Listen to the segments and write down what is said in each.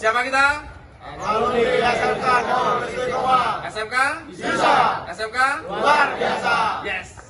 Siapa kita? Alumni SMK Darul Istiqomah. SMK? Bisa. SMK? Luar biasa. Yes.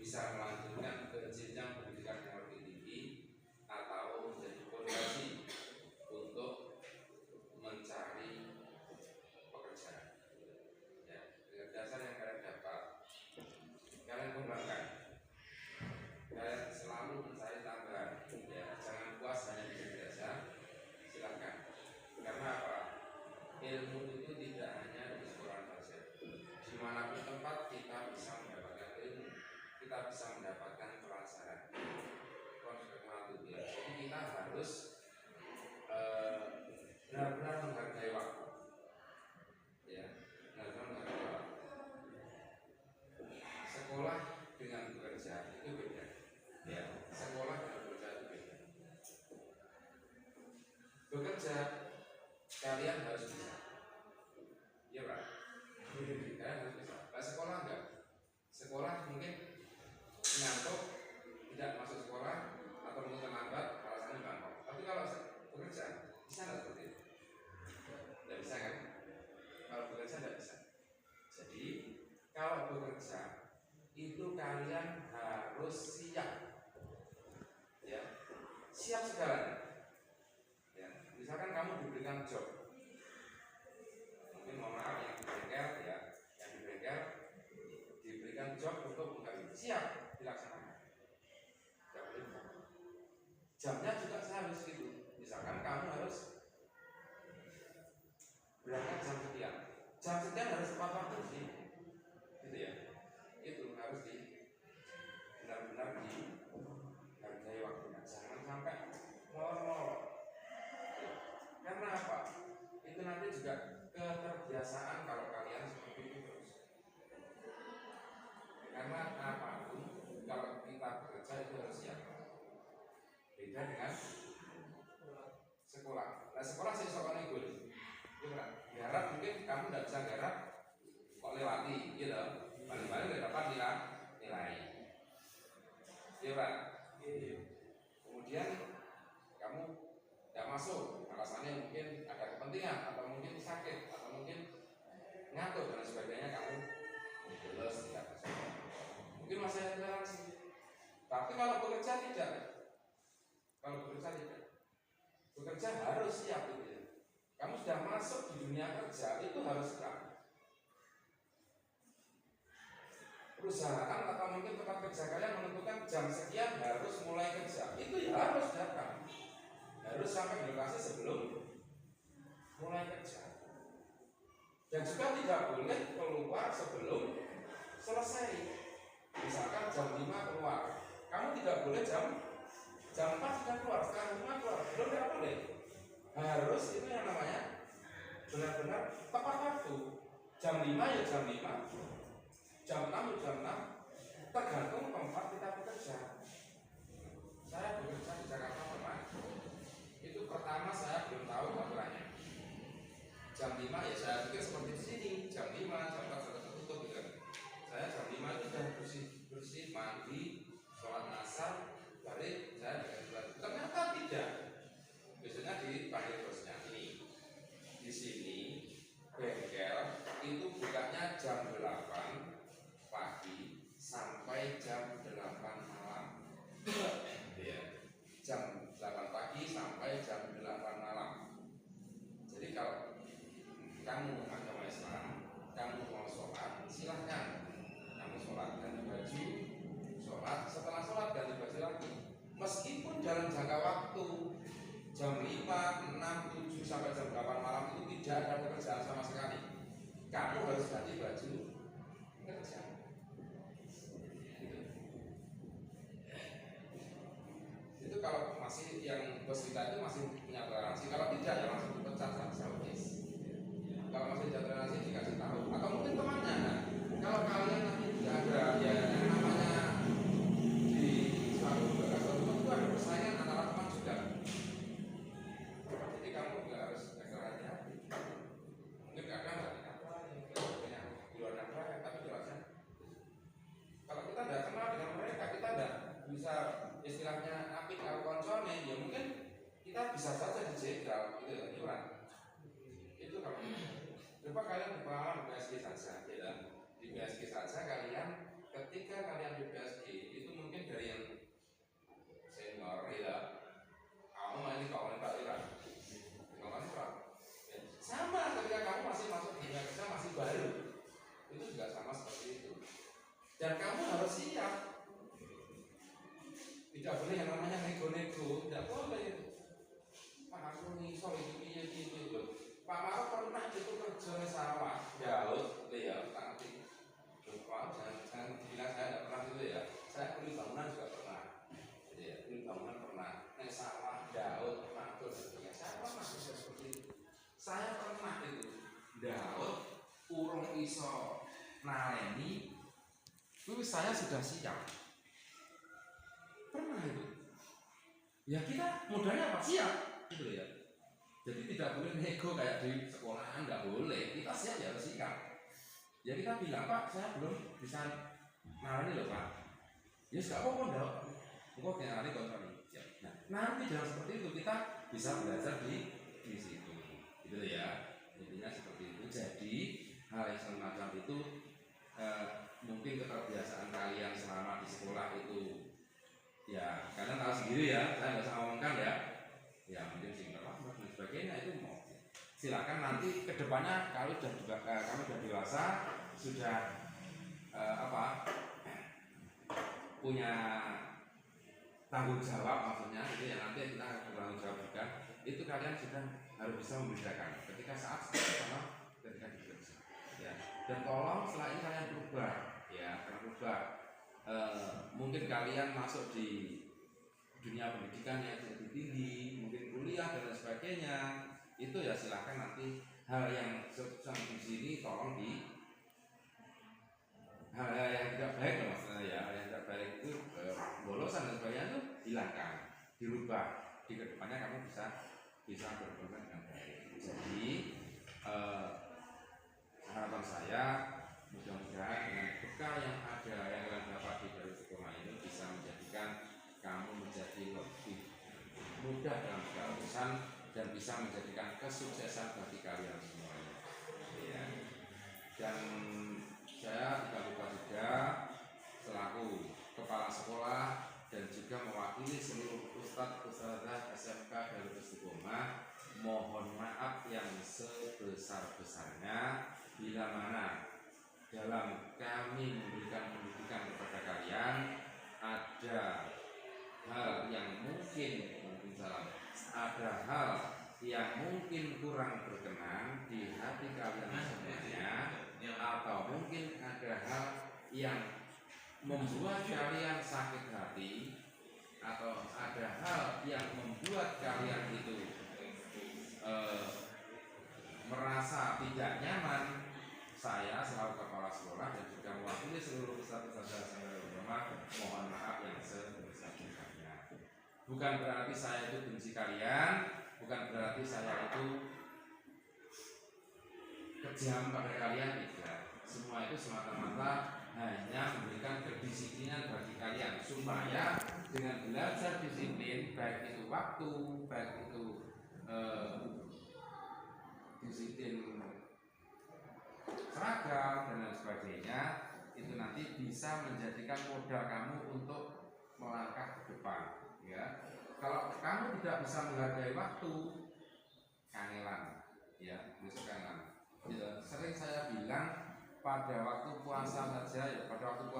Bisa melanjutkan ke jenjang pendidikan yang lebih tinggi atau menjadi fondasi untuk mencari pekerjaan. Ya, dengan dasar yang kalian dapat, kalian kembangkan. Kalian selalu mencari tambahan. Ya, jangan puas hanya di jasa. Silakan. Karena apa? Ilmu itu tidak hanya di sekolah saja. Dimanapun tempat kita bisa mendapatkan ilmu, kita bisa mendapatkan pelajaran. Jadi kita harus benar-benar menghargai waktu. Ya, benar-benar menghargai waktu. Sekolah dengan bekerja itu beda. Ya, sekolah dengan bekerja itu beda. Bekerja kalian harus bisa. Iya Pak. Kalian harus bisa. Nah, sekolah enggak. Sekolah mungkin ngantuk, tidak masuk sekolah atau mungkin terlambat, alasannya bangkok. Tapi kalau bekerja bisa nggak seperti itu? Tidak bisa kan? Kalau bekerja tidak bisa. Jadi kalau bekerja itu kalian harus siap, ya, siap segalanya. Ya, misalkan kamu diberikan job, Nah, sekolah sih soal nego garap mungkin kamu tidak bisa garap kok lewati gitu, paling-paling tidak dapat nilai. Iya Pak. Kemudian kamu tidak masuk, alasannya mungkin ada kepentingan atau mungkin sakit atau mungkin ngantuk dan sebagainya, kamu lulus tidak masuk. Mungkin masih ada toleransi. Tapi kalau bekerja tidak. Kalau bekerja harus siap gitu ya. Kamu sudah masuk di dunia kerja itu harus siap. Perusahaan atau mungkin tempat kerja kalian menentukan jam sekian harus mulai kerja, itu ya harus datang, harus sampai di lokasi sebelum mulai kerja, dan juga tidak boleh keluar sebelum selesai. Misalkan jam 5 keluar, kamu tidak boleh jam 4 sudah keluar, setengah 5 keluar, belum, tidak boleh. Harus itu yang namanya benar-benar tepat waktu. Jam 5 ya jam 5, jam 6 ya jam 6, tergantung tempat kita bekerja. Saya bekerja di Jakarta pernah, itu pertama saya belum tahu aturannya. Jam 5 ya saya pikir seperti di sini, jam 5, jam 4 sudah tertutup gitu. Saya jam 5 itu sudah bersih, mandi, sholat asar, balik saya dengan ternyata tidak. Biasanya dipanggil bosnya ini. Di sini bengkel itu bukanya jam 8 pagi sampai jam 8 malam. Ya. Jam 8 pagi sampai jam 8 malam. Jadi kalau kamu agama Islam, kamu mau sholat, silahkan. Kamu sholat ganti baju, sholat, setelah sholat ganti baju lagi. Meskipun dalam jangka waktu jam 5, 6, 7 sampai jam 8 malam itu tidak ada pekerjaan sama sekali, kamu harus ganti baju kerja. Itu kalau masih yang bos kita itu masih punya toleransi. Kalau tidak ya langsung dipecat saja. Kalau masih ada toleransi dikasih tahu, atau mungkin temannya. Nah, kalau kalian nanti tidak ada ya yang namanya di suatu lembaga itu ada persaingan antara teman juga. Jadi kamu juga harus ekstra hati-hati. Mungkin kadang punya di luar negara, tapi jelasnya kalau kita tidak kenal dengan mereka, kita tidak bisa istilahnya apik atau koncone, ya mungkin kita bisa saja dijegal gitu ya, iuran. Itu kalau coba kalian berpengalaman di PSG saja, ya. Di PSG saja kalian ketika kalian di PSG itu mungkin dari yang senior ya, kamu ini kawan tak iuran, kawan tak, sama ketika kamu masih masuk dunia kerja masih baru, itu juga sama seperti itu. Dan kamu harus siap. Tidak boleh yang namanya nego-nego, tidak boleh. Pak aku nih soal itu Pak Maruf pernah itu kerja di sawah, jauh, ya, nanti. Pak jangan bilang saya tidak pernah itu ya. Saya kulit bangunan juga pernah. Jadi ya, kulit bangunan pernah. Di sawah, jauh, mantul, sebagainya. Saya pernah seperti itu. Saya pernah itu, jauh, urung iso naleni. Itu saya sudah siap. Pernah itu. Ya kita modalnya apa? Siap, gitu ya. Jadi tidak boleh nego kayak di sekolahan, nggak boleh. Kita siap ya harus siap. Ya kita bilang, Pak, saya belum bisa nalani loh Pak. Ya nggak apa-apa dong. Kok kayak nalani kontrol. Nah, nanti jangan seperti itu, kita bisa belajar di situ, gitu ya. Intinya seperti itu. Jadi hal yang semacam itu mungkin keterbiasaan kalian selama di sekolah itu ya kalian tahu sendiri ya, saya nggak usah ngomongkan ya mungkin singkat dan sebagainya, itu mau silakan nanti kedepannya kalau kamu sudah dewasa, sudah punya tanggung jawab, maksudnya itu ya, nanti kita akan bertanggung jawab juga, itu kalian sudah harus bisa membedakan ketika saat sekolah sama ketika bekerja ya. Dan tolong setelah ini kalian berubah ya, karena berubah mungkin kalian masuk di dunia pendidikan yang lebih tinggi, mungkin kuliah dan lain sebagainya, itu ya silahkan nanti hal yang di sini tolong di hal yang tidak baik maksudnya ya, hal yang tidak baik itu bolosan dan sebagainya itu hilangkan, dirubah, di kedepannya kamu bisa bisa berproses dengan baik. Jadi harapan saya mudah-mudahan dengan bekal yang ada yang kalian dapat di Darul Istiqomah ini bisa menjadikan kamu menjadi lebih mudah dalam segala urusan dan bisa menjadikan kesuksesan bagi kalian semuanya. Ya. Dan saya tidak lupa juga selaku kepala sekolah dan juga mewakili seluruh ustadz-ustadzah SMK Darul Istiqomah, mohon maaf yang sebesar-besarnya bila mana dalam kami memberikan pendidikan kepada kalian ada hal yang mungkin ada hal yang mungkin kurang berkenan di hati kalian semuanya, atau mungkin ada hal yang membuat kalian sakit hati, atau ada hal yang membuat kalian itu merasa tidak nyaman, saya selaku kepala sekolah dan juga mewakili seluruh ustadz-ustadzah Istiqomah mohon maaf yang sebesar-besarnya. Bukan berarti saya itu benci kalian, bukan berarti saya itu kejam pada kalian, tidak. Semua itu semata-mata hanya memberikan kedisiplinan bagi kalian supaya dengan belajar disiplin, baik itu waktu, baik itu disiplin seragam dan lain sebagainya, itu nanti bisa menjadikan modal kamu untuk melangkah ke depan. Ya, kalau kamu tidak bisa menghargai waktu, kangelan, ya, besok kangelan. Ya, sering saya bilang pada waktu puasa saja, ya, pada waktu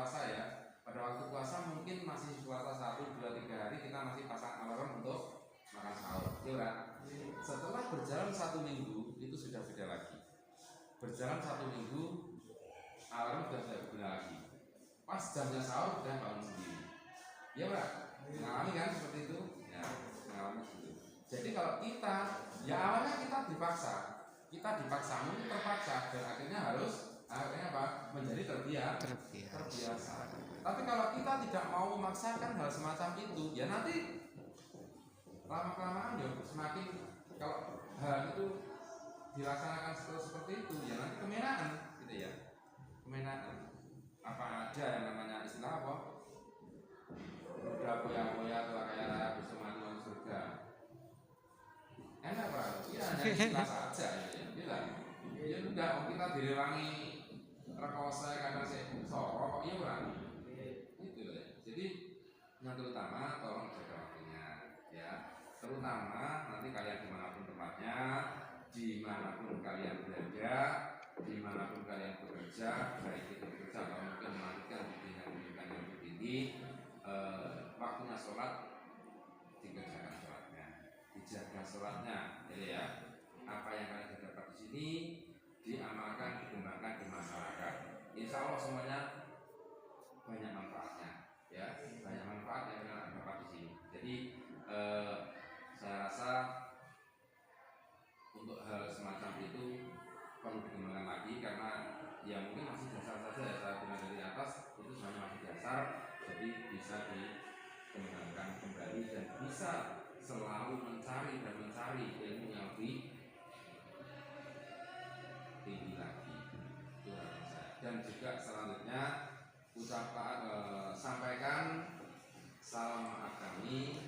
puasa mungkin masih puasa 1, 2, 3 hari kita masih pasang alarm untuk makan sahur, ya. Setelah berjalan 1 minggu itu sudah beda lagi. Berjalan 1 minggu alarm sudah tidak berguna lagi. Pas jamnya sahur sudah bangun sendiri. Ya Pak, mengalami kan seperti itu? Ya, mengalami seperti itu. Jadi kalau kita, ya awalnya kita dipaksa mungkin terpaksa dan akhirnya apa? Menjadi terbiasa. Tapi kalau kita tidak mau memaksakan hal semacam itu, ya nanti lama-kelamaan ya semakin, kalau hal itu dilaksanakan seperti itu, ya nanti kemenangan, gitu ya. Kemenangan. Apa ada yang namanya istilah apa? Udah boya-boya tua kayak raya bersama Tuhan surga. Enak Pak, ya hanya istilah saja ya. Ya udah, kita direwangi rekoso karena saya sorok, iya Pak. Itu ya. Jadi yang terutama tolong jaga waktunya, ya. Terutama nanti kalian dimanapun tempatnya, dimanapun kalian belanja, dimanapun kalian bekerja, baik itu bekerja atau mungkin melanjutkan pendidikan yang lebih tinggi, waktunya sholat dikerjakan sholatnya, dijaga sholatnya, ya. Apa yang kalian dapat di sini diamalkan, dikembangkan di masyarakat. Insya Allah semuanya banyak manfaatnya, ya, banyak manfaat yang kalian dapat di sini. Jadi saya rasa untuk hal semacam itu perlu dikembangkan lagi, karena ya mungkin masih dasar saja ya, saya bilang dari atas itu semuanya masih dasar, jadi bisa dikembangkan kembali dan bisa selalu mencari ilmu yang lebih tinggi lagi. Itu harapan saya. Dan juga selanjutnya sampaikan salam maaf kami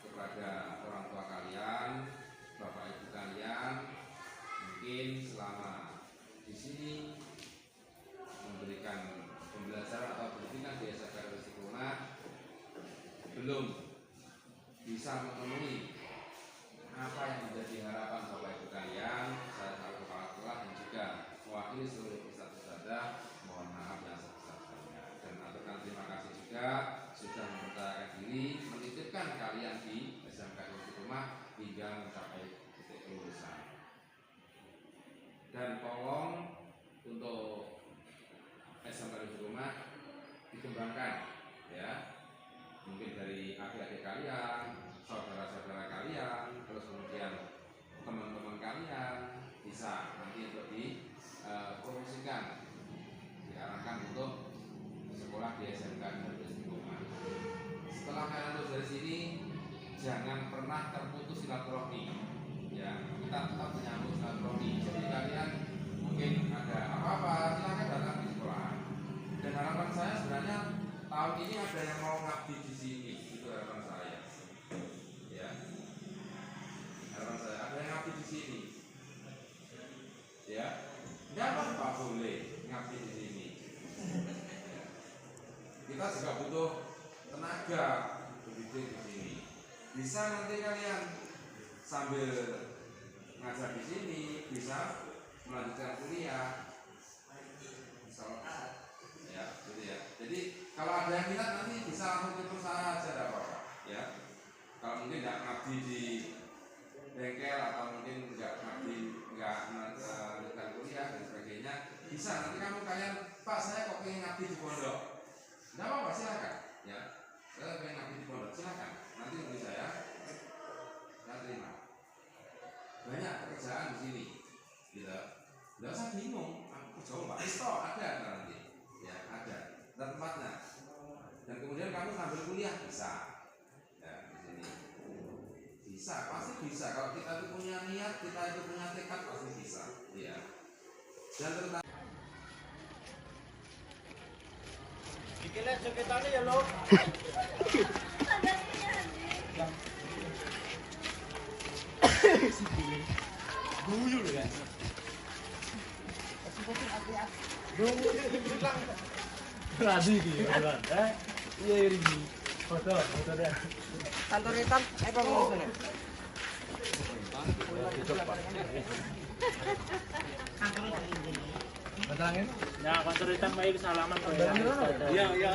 kepada orang tua kalian, bapak ibu kalian, mungkin selama di sini memberikan pembelajaran atau pendidikan di SMK Darul Istiqomah belum bisa memenuhi apa yang menjadi harapan bapak ibu kalian. Saya selaku kepala sekolah dan juga mewakili seluruh ustadz-ustadzah mohon maaf yang sebesar-besarnya, dan aturkan terima kasih juga sudah mempercayakan diri menitipkan kalian di SMK Darul Istiqomah hingga mencapai titik kelulusan. Dan tolong untuk SMK Darul Istiqomah dikembangkan, ya, mungkin dari adik-adik kalian, saudara-saudara kalian, terus kemudian teman-teman kalian bisa nanti untuk dipromosikan, diarahkan untuk sekolah di SMK Darul Istiqomah. Setelah kalian lulus dari sini, jangan pernah terputus silaturahmi, kita juga butuh tenaga pendidik di sini. Bisa nanti kalian sambil ngajar di sini, bisa melanjutkan kuliah, misalnya, ya, gitu ya. Jadi kalau ada yang minat nanti bisa langsung ke perusahaan aja, ada apa-apa, ya. Kalau mungkin nggak ngabdi di bengkel atau mungkin nggak melanjutkan kuliah dan sebagainya, bisa nanti kalian, Pak, saya kok pengen ngabdi di pondok, nggak apa-apa, silakan, ya. Saya pengen ngabdi di pondok, silakan. Nanti nanti saya terima. Banyak pekerjaan di sini, gitu. Nggak usah bingung, aku jauh Pak, itu ada nanti, ya ada tempatnya. Dan kemudian kamu sambil kuliah bisa, ya di sini bisa, pasti bisa. Kalau kita itu punya niat, kita itu punya tekad, pasti bisa, ya. Dan terutama Bikinnya sekitarnya ya lo. Guyur ya. Radi gitu ya. Iya ini. Foto deh. Kantor hitam, apa mau sana? Batangin. Ya, kantor hitam baik salaman. Iya, iya.